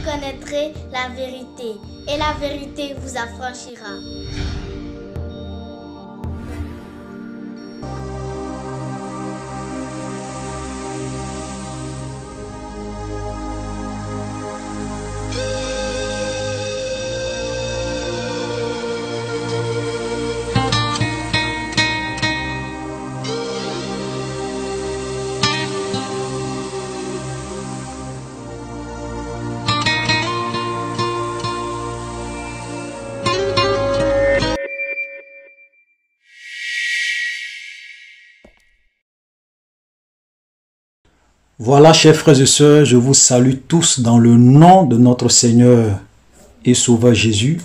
connaîtrez la vérité, et la vérité vous affranchira. Voilà, chers frères et sœurs, je vous salue tous dans le nom de notre Seigneur et Sauveur Jésus.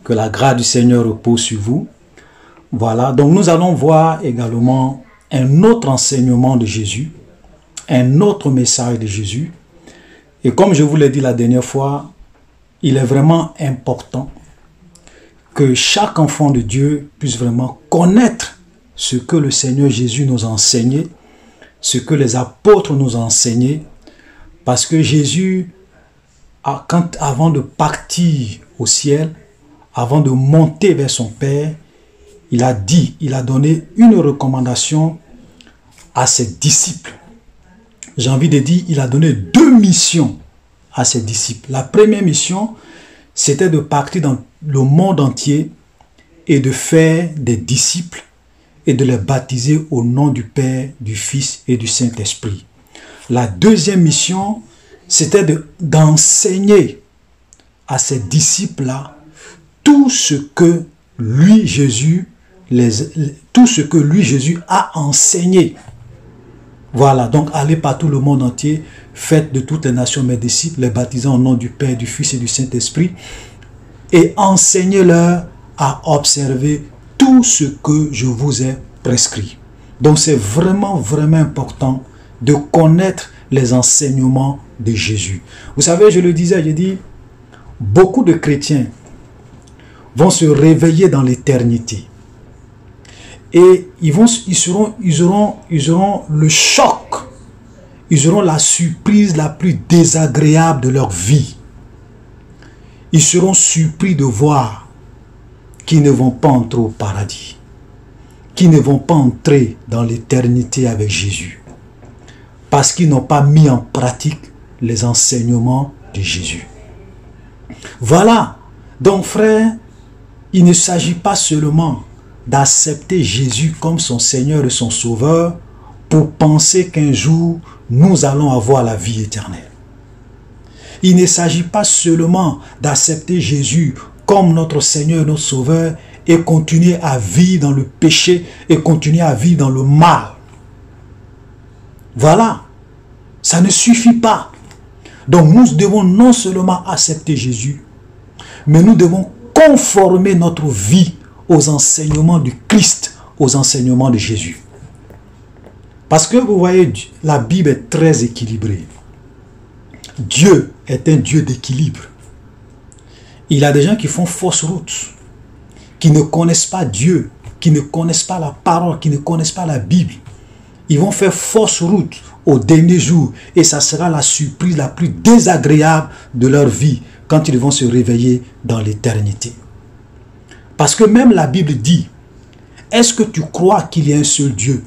Que la grâce du Seigneur repose sur vous. Voilà, donc nous allons voir également un autre enseignement de Jésus, un autre message de Jésus. Et comme je vous l'ai dit la dernière fois, il est vraiment important que chaque enfant de Dieu puisse vraiment connaître ce que le Seigneur Jésus nous a enseigné, ce que les apôtres nous ont enseigné, parce que Jésus, avant de partir au ciel, avant de monter vers son Père, il a donné une recommandation à ses disciples. J'ai envie de dire, il a donné 2 missions à ses disciples. La première mission, c'était de partir dans le monde entier et de faire des disciples et de les baptiser au nom du Père, du Fils et du Saint-Esprit. La deuxième mission, c'était d'enseigner à ces disciples-là tout ce que lui, Jésus, a enseigné. Voilà, donc allez par tout le monde entier, faites de toutes les nations mes disciples, les baptisant au nom du Père, du Fils et du Saint-Esprit, et enseignez-leur à observer tout ce que je vous ai prescrit. Donc c'est vraiment, vraiment important de connaître les enseignements de Jésus. Vous savez, je le disais, j'ai dit, beaucoup de chrétiens vont se réveiller dans l'éternité. Et ils auront le choc, ils auront la surprise la plus désagréable de leur vie. Ils seront surpris de voir qui ne vont pas entrer au paradis, qui ne vont pas entrer dans l'éternité avec Jésus, parce qu'ils n'ont pas mis en pratique les enseignements de Jésus. Voilà, donc frère, il ne s'agit pas seulement d'accepter Jésus comme son Seigneur et son Sauveur pour penser qu'un jour nous allons avoir la vie éternelle. Il ne s'agit pas seulement d'accepter Jésus comme notre Seigneur, notre Sauveur, et continuer à vivre dans le péché et continuer à vivre dans le mal. Voilà, ça ne suffit pas. Donc nous devons non seulement accepter Jésus, mais nous devons conformer notre vie aux enseignements du Christ, aux enseignements de Jésus. Parce que vous voyez, la Bible est très équilibrée. Dieu est un Dieu d'équilibre. Il y a des gens qui font fausse route, qui ne connaissent pas Dieu, qui ne connaissent pas la parole, qui ne connaissent pas la Bible. Ils vont faire fausse route au dernier jour et ça sera la surprise la plus désagréable de leur vie quand ils vont se réveiller dans l'éternité. Parce que même la Bible dit, est-ce que tu crois qu'il y a un seul Dieu?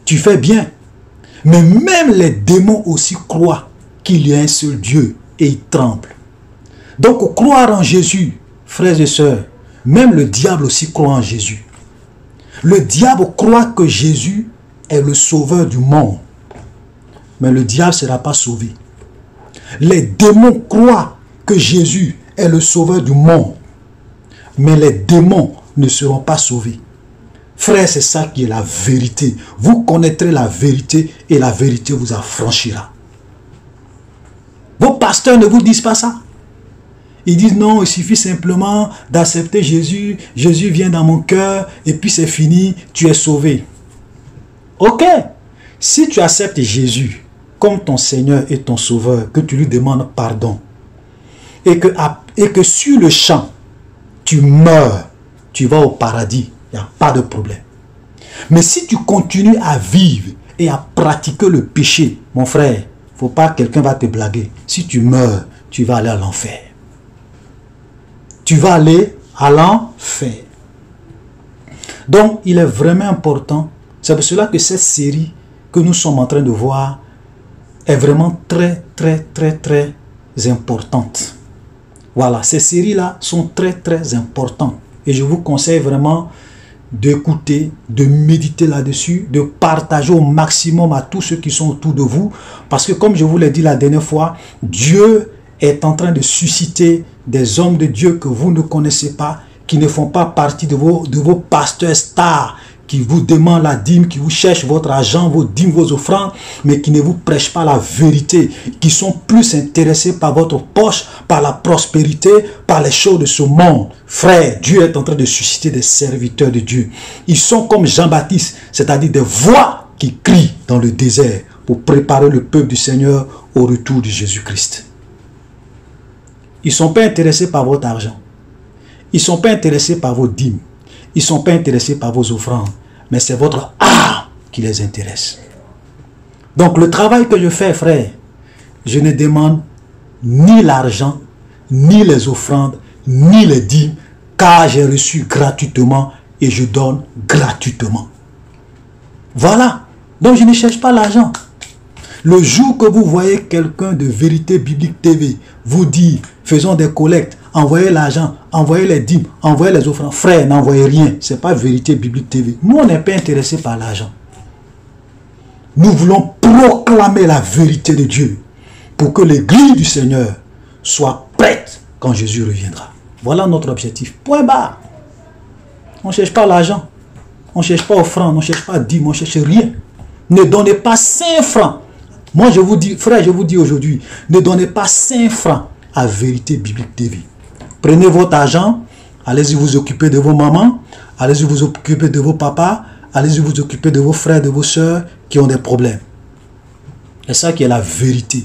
Tu fais bien. Mais même les démons aussi croient qu'il y a un seul Dieu et ils tremblent. Donc, croire en Jésus, frères et sœurs, même le diable aussi croit en Jésus. Le diable croit que Jésus est le sauveur du monde. Mais le diable ne sera pas sauvé. Les démons croient que Jésus est le sauveur du monde. Mais les démons ne seront pas sauvés. Frère, c'est ça qui est la vérité. Vous connaîtrez la vérité et la vérité vous affranchira. Vos pasteurs ne vous disent pas ça. Ils disent non, il suffit simplement d'accepter Jésus. Jésus vient dans mon cœur et puis c'est fini, tu es sauvé. Ok, si tu acceptes Jésus comme ton Seigneur et ton Sauveur, que tu lui demandes pardon, et que sur le champ, tu meurs, tu vas au paradis, il n'y a pas de problème. Mais si tu continues à vivre et à pratiquer le péché, mon frère, il faut pas que quelqu'un va te blaguer. Si tu meurs, tu vas aller à l'enfer. Tu vas aller à l'enfer. Donc, il est vraiment important. C'est pour cela que cette série que nous sommes en train de voir est vraiment très importante. Voilà, ces séries-là sont très importantes. Et je vous conseille vraiment d'écouter, de méditer là-dessus, de partager au maximum à tous ceux qui sont autour de vous. Parce que comme je vous l'ai dit la dernière fois, Dieu est en train de susciter des hommes de Dieu que vous ne connaissez pas, qui ne font pas partie de vos pasteurs stars, qui vous demandent la dîme, qui vous cherchent votre argent, vos dîmes, vos offrandes, mais qui ne vous prêchent pas la vérité, qui sont plus intéressés par votre poche, par la prospérité, par les choses de ce monde. Frère, Dieu est en train de susciter des serviteurs de Dieu. Ils sont comme Jean-Baptiste, c'est-à-dire des voix qui crient dans le désert pour préparer le peuple du Seigneur au retour de Jésus-Christ. Ils ne sont pas intéressés par votre argent. Ils ne sont pas intéressés par vos dîmes. Ils ne sont pas intéressés par vos offrandes. Mais c'est votre âme qui les intéresse. Donc le travail que je fais, frère, je ne demande ni l'argent, ni les offrandes, ni les dîmes, car j'ai reçu gratuitement et je donne gratuitement. Voilà. Donc je ne cherche pas l'argent. Le jour que vous voyez quelqu'un de Vérité Biblique TV vous dire, faisons des collectes, envoyez l'argent, envoyez les dîmes, envoyez les offrandes. Frère, n'envoyez rien. Ce n'est pas Vérité Biblique TV. Nous, on n'est pas intéressés par l'argent. Nous voulons proclamer la vérité de Dieu pour que l'église du Seigneur soit prête quand Jésus reviendra. Voilà notre objectif. Point barre. On ne cherche pas l'argent. On ne cherche pas offrande, on ne cherche pas dîmes, on ne cherche rien. Ne donnez pas 5 francs. Moi, je vous dis, frère, je vous dis aujourd'hui, ne donnez pas 5 francs à Vérité Biblique TV. Prenez votre argent, allez-y vous occuper de vos mamans, allez-y vous occuper de vos papas, allez-y vous occuper de vos frères, de vos soeurs qui ont des problèmes. C'est ça qui est la vérité.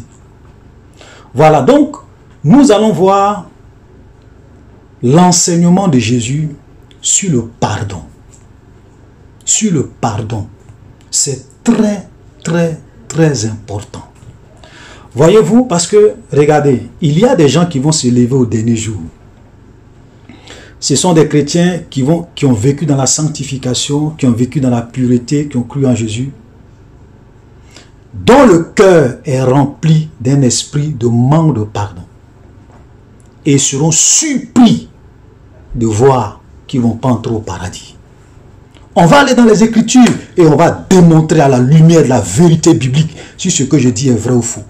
Voilà, donc, nous allons voir l'enseignement de Jésus sur le pardon. Sur le pardon. C'est très important. Voyez-vous, parce que, regardez, il y a des gens qui vont se lever au dernier jour. Ce sont des chrétiens qui ont vécu dans la sanctification, qui ont vécu dans la pureté, qui ont cru en Jésus, dont le cœur est rempli d'un esprit de manque de pardon. Et seront surpris de voir qu'ils ne vont pas entrer au paradis. On va aller dans les Écritures et on va démontrer à la lumière de la vérité biblique si ce que je dis est vrai ou faux.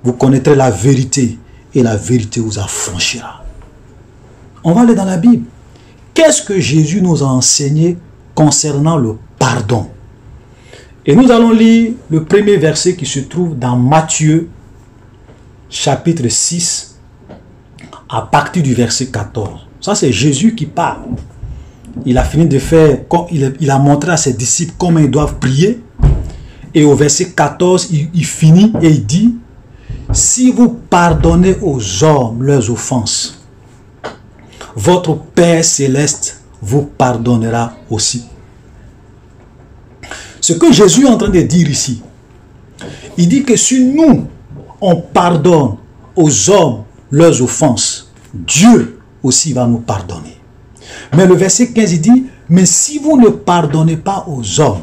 Vous connaîtrez la vérité et la vérité vous affranchira. On va aller dans la Bible. Qu'est-ce que Jésus nous a enseigné concernant le pardon? Et nous allons lire le premier verset qui se trouve dans Matthieu, chapitre 6, à partir du verset 14. Ça, c'est Jésus qui parle. Il a fini de faire, il a montré à ses disciples comment ils doivent prier. Et au verset 14, il finit et il dit, si vous pardonnez aux hommes leurs offenses, votre Père céleste vous pardonnera aussi. Ce que Jésus est en train de dire ici, il dit que si nous, on pardonne aux hommes leurs offenses, Dieu aussi va nous pardonner. Mais le verset 15, il dit, mais si vous ne pardonnez pas aux hommes,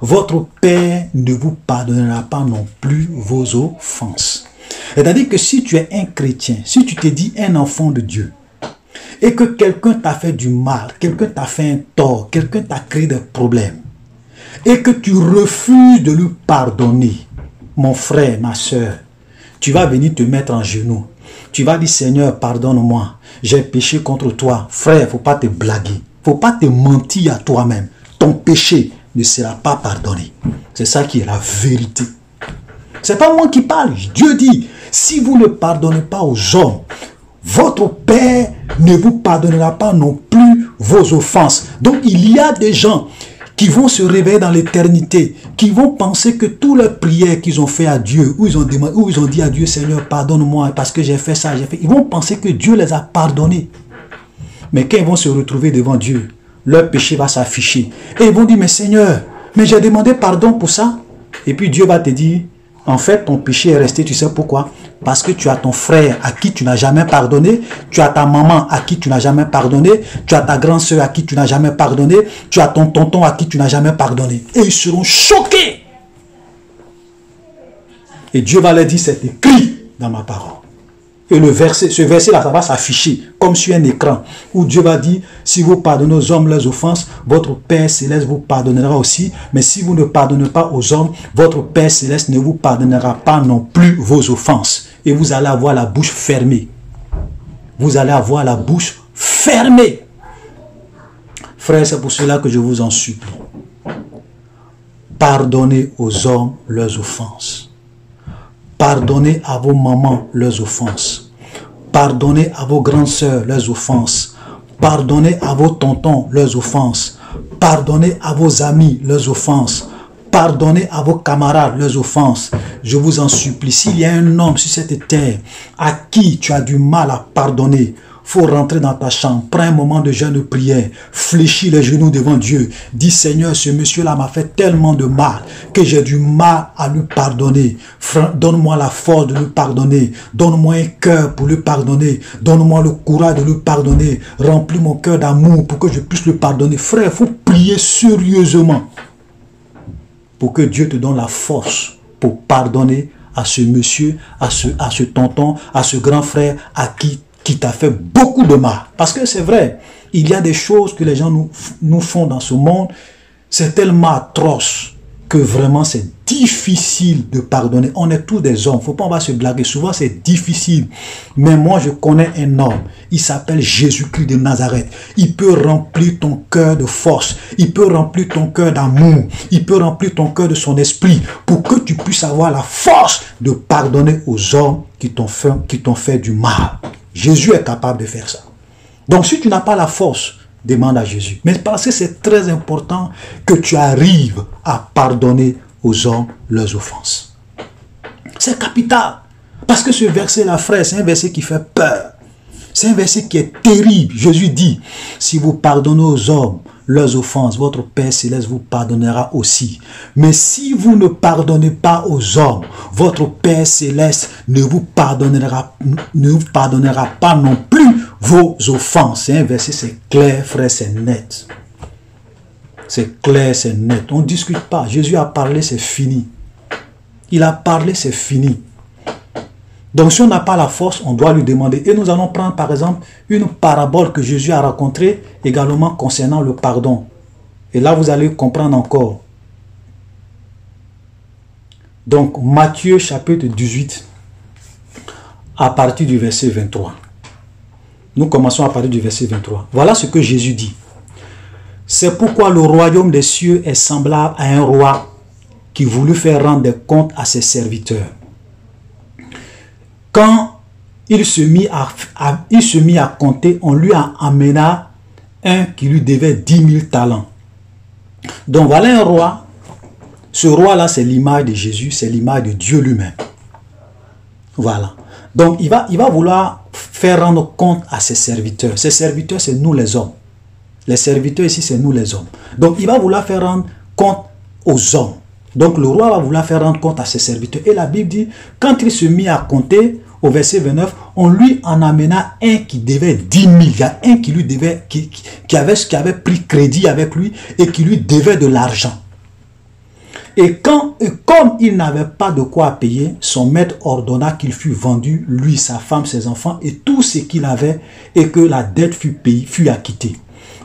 votre Père ne vous pardonnera pas non plus vos offenses. C'est-à-dire que si tu es un chrétien, si tu te dis un enfant de Dieu, et que quelqu'un t'a fait du mal, quelqu'un t'a fait un tort, quelqu'un t'a créé des problèmes, et que tu refuses de lui pardonner, mon frère, ma soeur, tu vas venir te mettre en genoux. Tu vas dire, Seigneur, pardonne-moi, j'ai péché contre toi. Frère, il ne faut pas te blaguer. Il ne faut pas te mentir à toi-même. Ton péché ne sera pas pardonné. C'est ça qui est la vérité. Ce n'est pas moi qui parle. Dieu dit, si vous ne pardonnez pas aux hommes, votre Père ne vous pardonnera pas non plus vos offenses. Donc il y a des gens qui vont se réveiller dans l'éternité, qui vont penser que toutes les prières qu'ils ont fait à Dieu, où ils ont dit à Dieu, Seigneur, pardonne-moi parce que j'ai fait ça, ils vont penser que Dieu les a pardonnés. Mais quand ils vont se retrouver devant Dieu, leur péché va s'afficher. Et ils vont dire, mais Seigneur, mais j'ai demandé pardon pour ça. Et puis Dieu va te dire, En fait, ton péché est resté, tu sais pourquoi? Parce que tu as ton frère à qui tu n'as jamais pardonné, tu as ta maman à qui tu n'as jamais pardonné, tu as ta grande soeur à qui tu n'as jamais pardonné, tu as ton tonton à qui tu n'as jamais pardonné. Et ils seront choqués. Et Dieu va leur dire, c'est écrit dans ma parole. Et ce verset-là, ça va s'afficher comme sur un écran, où Dieu va dire, si vous pardonnez aux hommes leurs offenses, votre Père Céleste vous pardonnera aussi. Mais si vous ne pardonnez pas aux hommes, votre Père Céleste ne vous pardonnera pas non plus vos offenses. Et vous allez avoir la bouche fermée. Vous allez avoir la bouche fermée. Frères, c'est pour cela que je vous en supplie. Pardonnez aux hommes leurs offenses. Pardonnez à vos mamans leurs offenses. Pardonnez à vos grandes sœurs leurs offenses. Pardonnez à vos tontons leurs offenses. Pardonnez à vos amis leurs offenses. Pardonnez à vos camarades leurs offenses. Je vous en supplie, s'il y a un homme sur cette terre à qui tu as du mal à pardonner, faut rentrer dans ta chambre, prends un moment de jeûne de prière, fléchis les genoux devant Dieu, dis Seigneur, ce monsieur-là m'a fait tellement de mal que j'ai du mal à lui pardonner. Donne-moi la force de lui pardonner, donne-moi un cœur pour lui pardonner, donne-moi le courage de lui pardonner, remplis mon cœur d'amour pour que je puisse lui pardonner. Frère, il faut prier sérieusement pour que Dieu te donne la force pour pardonner à ce monsieur, à ce tonton, à ce grand frère à qui t'a fait beaucoup de mal. Parce que c'est vrai, il y a des choses que les gens nous font dans ce monde, c'est tellement atroce que vraiment c'est difficile de pardonner. On est tous des hommes, faut pas on va se blaguer, souvent c'est difficile. Mais moi je connais un homme, il s'appelle Jésus-Christ de Nazareth. Il peut remplir ton cœur de force, il peut remplir ton cœur d'amour, il peut remplir ton cœur de son esprit pour que tu puisses avoir la force de pardonner aux hommes qui t'ont fait du mal. Jésus est capable de faire ça. Donc si tu n'as pas la force, demande à Jésus. Mais parce que c'est très important que tu arrives à pardonner aux hommes leurs offenses. C'est capital. Parce que ce verset-là, frère, c'est un verset qui fait peur. C'est un verset qui est terrible. Jésus dit, si vous pardonnez aux hommes leurs offenses, votre Père Céleste vous pardonnera aussi. Mais si vous ne pardonnez pas aux hommes, votre Père Céleste ne vous pardonnera pas non plus vos offenses. C'est un verset, c'est clair, frère, c'est net. C'est clair, c'est net. On ne discute pas. Jésus a parlé, c'est fini. Il a parlé, c'est fini. Donc si on n'a pas la force, on doit lui demander. Et nous allons prendre par exemple une parabole que Jésus a racontée également concernant le pardon. Et là vous allez comprendre encore. Donc Matthieu chapitre 18 à partir du verset 23. Nous commençons à partir du verset 23. Voilà ce que Jésus dit. C'est pourquoi le royaume des cieux est semblable à un roi qui voulut faire rendre des comptes à ses serviteurs. Quand il se mit à compter, on lui amena un qui lui devait 10 000 talents. Donc voilà un roi. Ce roi-là, c'est l'image de Jésus, c'est l'image de Dieu lui-même. Voilà. Donc il va vouloir faire rendre compte à ses serviteurs. Ses serviteurs, c'est nous les hommes. Les serviteurs ici, c'est nous les hommes. Donc il va vouloir faire rendre compte aux hommes. Donc le roi va vouloir faire rendre compte à ses serviteurs. Et la Bible dit, quand il se mit à compter, au verset 29, on lui en amena un qui devait 10 000. Il y a un qui lui devait, qui avait pris crédit avec lui et qui lui devait de l'argent. Et comme il n'avait pas de quoi payer, son maître ordonna qu'il fût vendu, lui, sa femme, ses enfants et tout ce qu'il avait, et que la dette fût payée, fût acquittée.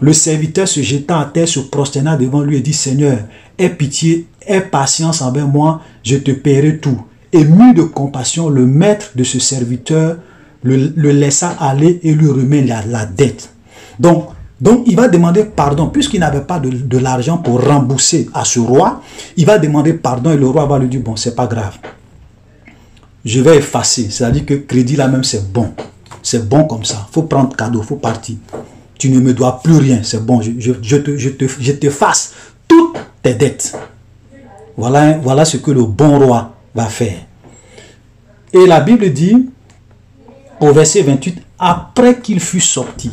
Le serviteur se jetant à terre, se prosterna devant lui et dit, Seigneur, aie pitié, aie patience envers moi, je te paierai tout. Et mu de compassion, le maître de ce serviteur le laissa aller et lui remet la dette. Donc il va demander pardon, puisqu'il n'avait pas de l'argent pour rembourser à ce roi, il va demander pardon et le roi va lui dire, bon, c'est pas grave. Je vais effacer, c'est-à-dire que crédit là même c'est bon. C'est bon comme ça, il faut prendre cadeau, il faut partir. Tu ne me dois plus rien, c'est bon, je t'efface toutes tes dettes. Voilà ce que le bon roi va faire. Et la Bible dit, au verset 28, après qu'il fut sorti,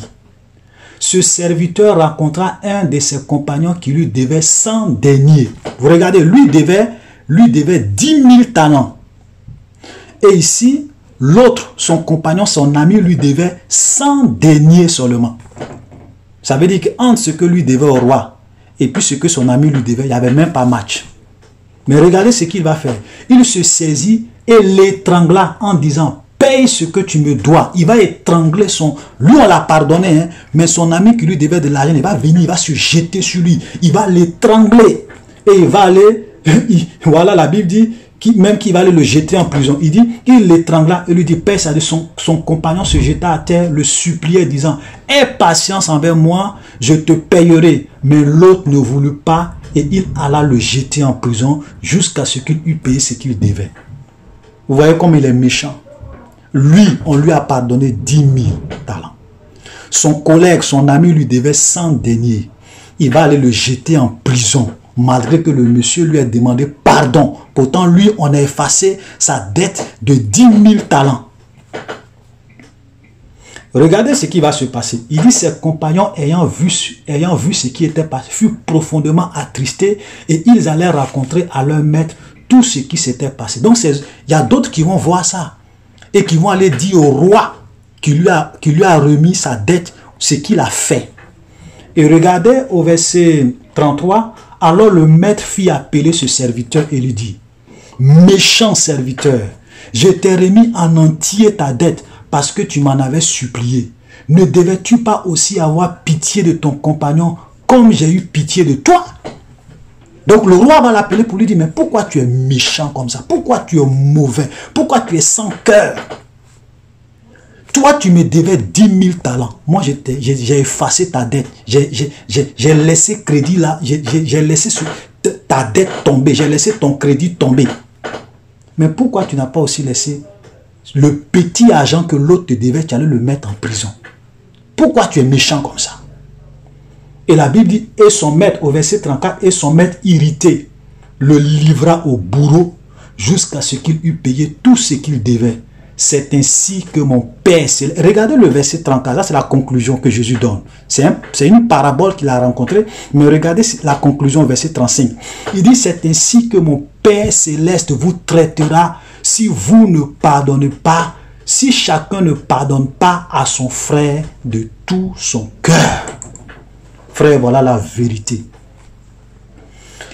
ce serviteur rencontra un de ses compagnons qui lui devait 100 deniers. Vous regardez, lui devait 10 000 talents. Et ici, l'autre, son compagnon, son ami, lui devait 100 deniers seulement. Ça veut dire qu'entre ce que lui devait au roi et puis ce que son ami lui devait, il n'y avait même pas match. Mais regardez ce qu'il va faire. Il se saisit et l'étrangla en disant, paye ce que tu me dois. Il va étrangler son... Lui, on l'a pardonné, hein, mais son ami qui lui devait de l'argent, il va venir, il va se jeter sur lui. Il va l'étrangler. Et il va aller... Voilà, la Bible dit, même qu'il va aller le jeter en prison. Il dit, il l'étrangla et lui dit, paye ça. Son compagnon se jeta à terre, le suppliait, disant, aie patience envers moi, je te payerai. Mais l'autre ne voulut pas et il alla le jeter en prison jusqu'à ce qu'il eût payé ce qu'il devait. Vous voyez comme il est méchant. Lui, on lui a pardonné 10 000 talents. Son collègue, son ami lui devait 100 deniers. Il va aller le jeter en prison, malgré que le monsieur lui a demandé pardon. Pourtant, lui, on a effacé sa dette de 10 000 talents. Regardez ce qui va se passer. Il dit, ses compagnons ayant vu ce qui était passé, furent profondément attristés et ils allaient raconter à leur maître tout ce qui s'était passé. Donc, il y a d'autres qui vont voir ça et qui vont aller dire au roi qui lui a remis sa dette, ce qu'il a fait. Et regardez au verset 33, alors le maître fit appeler ce serviteur et lui dit, méchant serviteur, je t'ai remis en entier ta dette parce que tu m'en avais supplié. Ne devais-tu pas aussi avoir pitié de ton compagnon comme j'ai eu pitié de toi? Donc le roi va l'appeler pour lui dire, mais pourquoi tu es méchant comme ça? Pourquoi tu es mauvais? Pourquoi tu es sans cœur? Toi, tu me devais 10 000 talents. Moi, j'ai effacé ta dette. J'ai laissé crédit là. J'ai laissé ta dette tomber. J'ai laissé ton crédit tomber. Mais pourquoi tu n'as pas aussi laissé le petit argent que l'autre te devait, tu allais le mettre en prison? Pourquoi tu es méchant comme ça? Et la Bible dit, et son maître, au verset 34, et son maître irrité le livra au bourreau jusqu'à ce qu'il eût payé tout ce qu'il devait. C'est ainsi que mon Père... Regardez le verset 34, là c'est la conclusion que Jésus donne. C'est une parabole qu'il a rencontrée, mais regardez la conclusion au verset 35. Il dit, c'est ainsi que mon Père céleste vous traitera si vous ne pardonnez pas, si chacun ne pardonne pas à son frère de tout son cœur. Frère, voilà la vérité.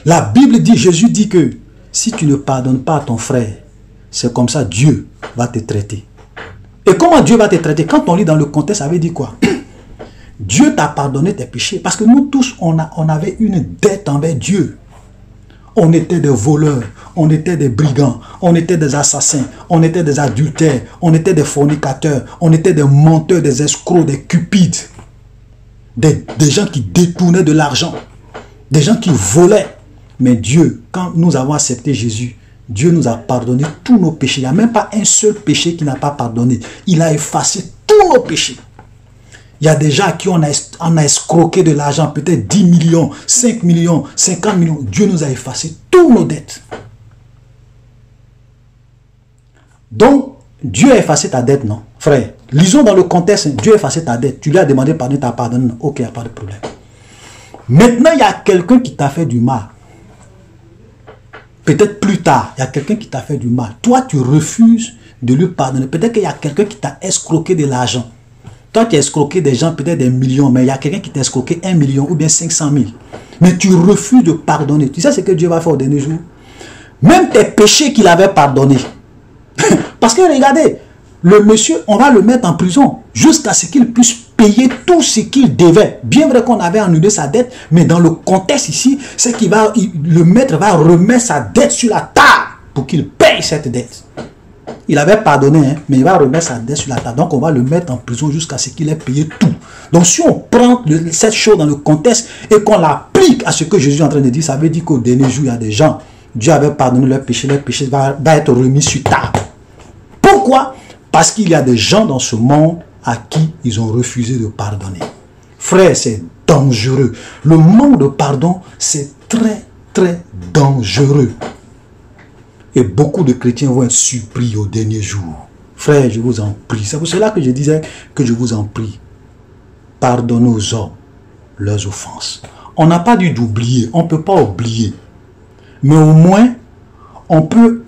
La Bible dit, Jésus dit que si tu ne pardonnes pas à ton frère, c'est comme ça Dieu va te traiter. Et comment Dieu va te traiter? Quand on lit dans le contexte, ça veut dire quoi? Dieu t'a pardonné tes péchés. Parce que nous tous, on avait une dette envers Dieu. On était des voleurs, on était des brigands, on était des assassins, on était des adultères, on était des fornicateurs, on était des menteurs, des escrocs, des cupides. Des gens qui détournaient de l'argent, des gens qui volaient. Mais Dieu, quand nous avons accepté Jésus, Dieu nous a pardonné tous nos péchés. Il n'y a même pas un seul péché qu'il n'a pas pardonné. Il a effacé tous nos péchés. Il y a des gens à qui on a escroqué de l'argent, peut-être 10 millions, 5 millions, 50 millions. Dieu nous a effacé tous nos dettes. Donc, Dieu a effacé ta dette, non? Frère, lisons dans le contexte, Dieu a effacé ta dette. Tu lui as demandé pardon, tu as pardonné. Ok, il n'y a pas de problème. Maintenant, il y a quelqu'un qui t'a fait du mal. Peut-être plus tard, il y a quelqu'un qui t'a fait du mal. Toi, tu refuses de lui pardonner. Peut-être qu'il y a quelqu'un qui t'a escroqué de l'argent. Toi, tu as escroqué des gens, peut-être des millions, mais il y a quelqu'un qui t'a escroqué 1 million ou bien 500 000. Mais tu refuses de pardonner. Tu sais ce que Dieu va faire au dernier jour? Même tes péchés qu'il avait pardonnés. Parce que regardez, le monsieur, on va le mettre en prison jusqu'à ce qu'il puisse payer tout ce qu'il devait. Bien vrai qu'on avait annulé sa dette, mais dans le contexte ici, c'est qu'il va, le maître va remettre sa dette sur la table pour qu'il paye cette dette. Il avait pardonné, hein, mais il va remettre sa dette sur la table. Donc on va le mettre en prison jusqu'à ce qu'il ait payé tout. Donc si on prend cette chose dans le contexte et qu'on l'applique à ce que Jésus est en train de dire, ça veut dire qu'au dernier jour, il y a des gens, Dieu avait pardonné leurs péchés va être remis sur table. Pourquoi? Parce qu'il y a des gens dans ce monde à qui ils ont refusé de pardonner. Frère, c'est dangereux. Le manque de pardon, c'est très, très dangereux. Et beaucoup de chrétiens vont être surpris au dernier jour. Frère, je vous en prie. C'est pour cela que je disais que je vous en prie. Pardonnez aux hommes leurs offenses. On n'a pas dû d'oublier. On ne peut pas oublier. Mais au moins, on peut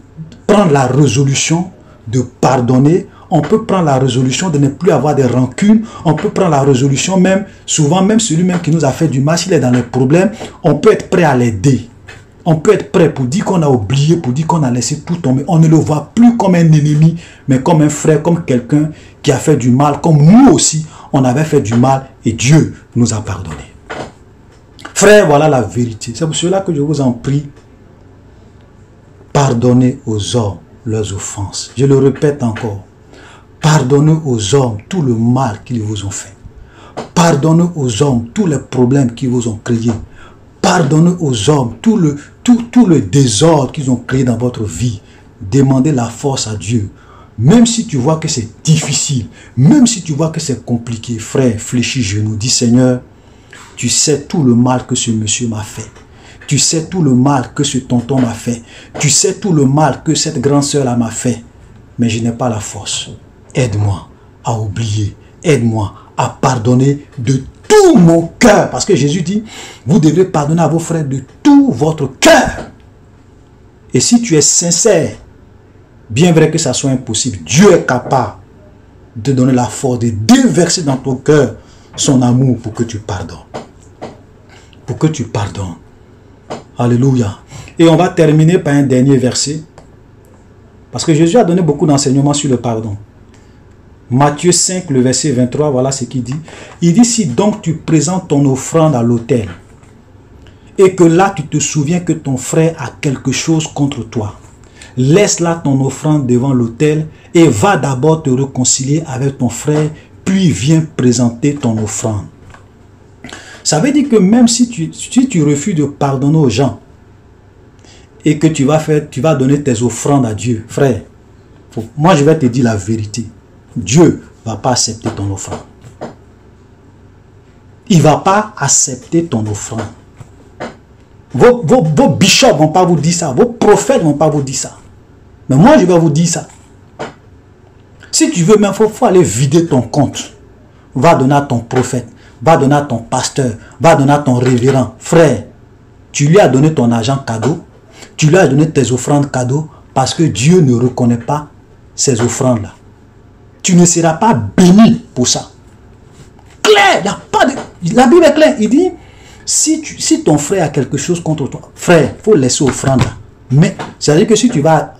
prendre la résolution de pardonner. On peut prendre la résolution de ne plus avoir de rancune. On peut prendre la résolution même, souvent même celui même qui nous a fait du mal, s'il est dans les problèmes, on peut être prêt à l'aider. On peut être prêt pour dire qu'on a oublié, pour dire qu'on a laissé tout tomber. On ne le voit plus comme un ennemi, mais comme un frère, comme quelqu'un qui a fait du mal, comme nous aussi, on avait fait du mal et Dieu nous a pardonné. Frère, voilà la vérité. C'est pour cela que je vous en prie, pardonnez aux hommes leurs offenses. Je le répète encore. Pardonnez aux hommes tout le mal qu'ils vous ont fait. Pardonnez aux hommes tous les problèmes qu'ils vous ont créés. Pardonnez aux hommes tout le désordre qu'ils ont créé dans votre vie. Demandez la force à Dieu. Même si tu vois que c'est difficile, même si tu vois que c'est compliqué, frère, fléchis genoux, dis Seigneur, tu sais tout le mal que ce monsieur m'a fait. Tu sais tout le mal que ce tonton m'a fait. Tu sais tout le mal que cette grande sœur m'a fait. Mais je n'ai pas la force. Aide-moi à oublier. Aide-moi à pardonner de tout mon cœur. Parce que Jésus dit, vous devez pardonner à vos frères de tout votre cœur. Et si tu es sincère, bien vrai que ça soit impossible, Dieu est capable de donner la force, de déverser dans ton cœur son amour pour que tu pardonnes. Pour que tu pardonnes. Alléluia. Et on va terminer par un dernier verset. Parce que Jésus a donné beaucoup d'enseignements sur le pardon. Matthieu 5, le verset 23, voilà ce qu'il dit. Il dit, si donc tu présentes ton offrande à l'autel, et que là tu te souviens que ton frère a quelque chose contre toi, laisse là ton offrande devant l'autel et va d'abord te réconcilier avec ton frère, puis viens présenter ton offrande. Ça veut dire que même si tu refuses de pardonner aux gens, et que tu vas donner tes offrandes à Dieu, frère, moi je vais te dire la vérité. Dieu ne va pas accepter ton offrande. Il ne va pas accepter ton offrande. Vos bishops ne vont pas vous dire ça. Vos prophètes ne vont pas vous dire ça. Mais moi, je vais vous dire ça. Si tu veux, il faut aller vider ton compte. Va donner à ton prophète. Va donner à ton pasteur. Va donner à ton révérend. Frère, tu lui as donné ton argent cadeau. Tu lui as donné tes offrandes cadeau parce que Dieu ne reconnaît pas ces offrandes-là. Tu ne seras pas béni pour ça. Claire, il n'y a pas de... La Bible est claire. Il dit, si ton frère a quelque chose contre toi, frère, il faut laisser offrande là. Mais, c'est-à-dire que si tu vas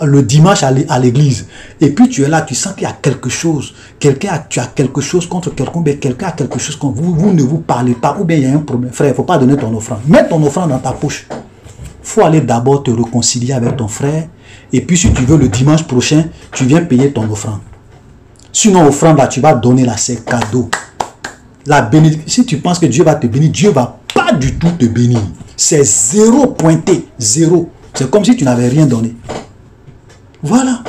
le dimanche à l'église, et puis tu es là, tu sens qu'il y a quelque chose, tu as quelque chose contre quelqu'un, mais quelqu'un a quelque chose contre vous, vous ne vous parlez pas, ou bien il y a un problème. Frère, il ne faut pas donner ton offrande. Mets ton offrande dans ta poche. Il faut aller d'abord te réconcilier avec ton frère, et puis si tu veux, le dimanche prochain, tu viens payer ton offrande. Sinon, offrande là, tu vas donner là, c'est cadeau. La bénédiction, si tu penses que Dieu va te bénir, Dieu ne va pas du tout te bénir. C'est zéro pointé, zéro. C'est comme si tu n'avais rien donné. Voilà.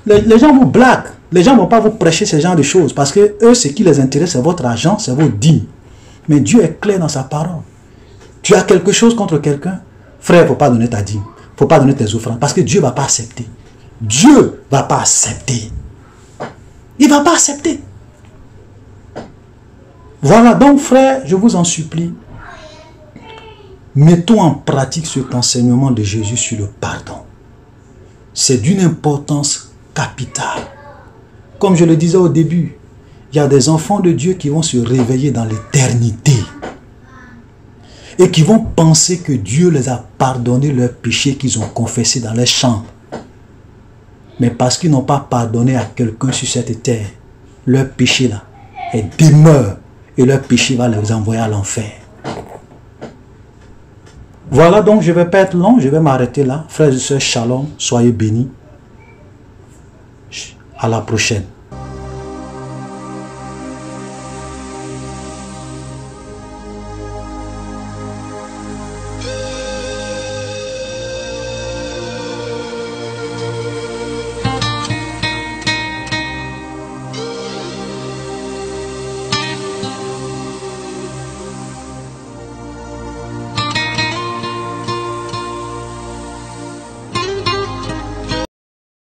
Les gens vous blaguent. Les gens ne vont pas vous prêcher ce genre de choses. Parce que eux, ce qui les intéresse, c'est votre argent, c'est vos dîmes. Mais Dieu est clair dans sa parole. Tu as quelque chose contre quelqu'un, frère, il ne faut pas donner ta dîme. Il ne faut pas donner tes offrandes. Parce que Dieu ne va pas accepter. Dieu ne va pas accepter. Il ne va pas accepter. Voilà, donc frère, je vous en supplie, mettons en pratique cet enseignement de Jésus sur le pardon. C'est d'une importance capitale. Comme je le disais au début, il y a des enfants de Dieu qui vont se réveiller dans l'éternité et qui vont penser que Dieu les a pardonné leurs péchés qu'ils ont confessés dans les chambres. Mais parce qu'ils n'ont pas pardonné à quelqu'un sur cette terre, leur péché là demeure et leur péché va les envoyer à l'enfer. Voilà, donc je ne vais pas être long, je vais m'arrêter là. Frères et sœurs, shalom, soyez bénis. À la prochaine.